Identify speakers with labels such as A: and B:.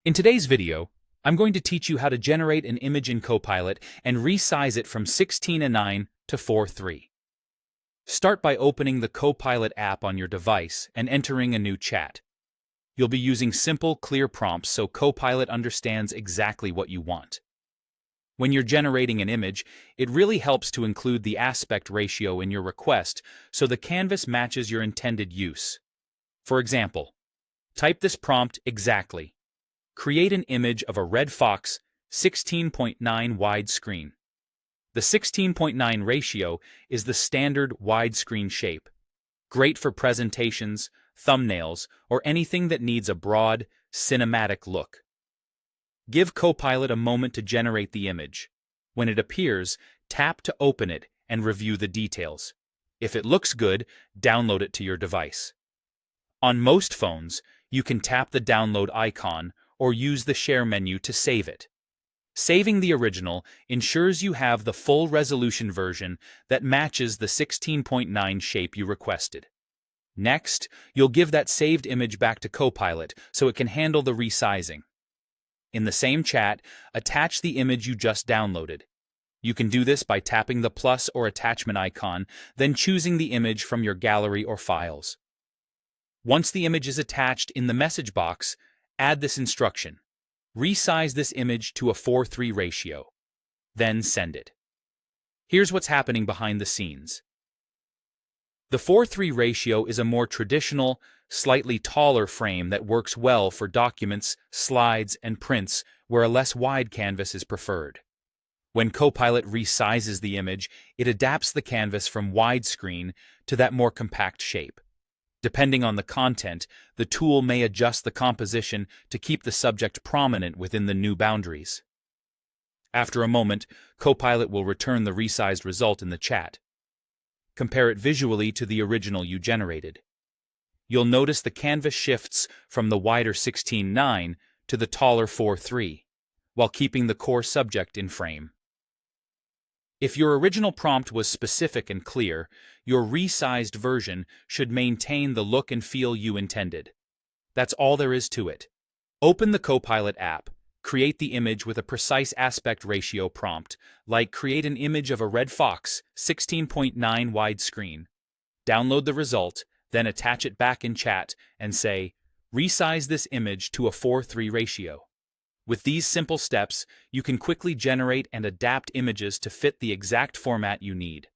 A: In today's video, I'm going to teach you how to generate an image in Copilot and resize it from 16:9 to 4:3. Start by opening the Copilot app on your device and entering a new chat. You'll be using simple, clear prompts so Copilot understands exactly what you want. When you're generating an image, it really helps to include the aspect ratio in your request so the canvas matches your intended use. For example, type this prompt exactly. Create an image of a red fox 16:9 widescreen. The 16:9 ratio is the standard widescreen shape, great for presentations, thumbnails, or anything that needs a broad, cinematic look. Give Copilot a moment to generate the image. When it appears, tap to open it and review the details. If it looks good, download it to your device. On most phones, you can tap the download icon or use the share menu to save it. Saving the original ensures you have the full resolution version that matches the 16:9 shape you requested. Next, you'll give that saved image back to Copilot so it can handle the resizing. In the same chat, attach the image you just downloaded. You can do this by tapping the plus or attachment icon, then choosing the image from your gallery or files. Once the image is attached in the message box, add this instruction. Resize this image to a 4:3 ratio. Then send it. Here's what's happening behind the scenes. The 4:3 ratio is a more traditional, slightly taller frame that works well for documents, slides, and prints where a less wide canvas is preferred. When Copilot resizes the image, it adapts the canvas from widescreen to that more compact shape. Depending on the content, the tool may adjust the composition to keep the subject prominent within the new boundaries. After a moment, Copilot will return the resized result in the chat. Compare it visually to the original you generated. You'll notice the canvas shifts from the wider 16:9 to the taller 4:3, while keeping the core subject in frame. If your original prompt was specific and clear, your resized version should maintain the look and feel you intended. That's all there is to it. Open the Copilot app, create the image with a precise aspect ratio prompt, like create an image of a red fox 16:9 widescreen. Download the result, then attach it back in chat and say, resize this image to a 4:3 ratio. With these simple steps, you can quickly generate and adapt images to fit the exact format you need.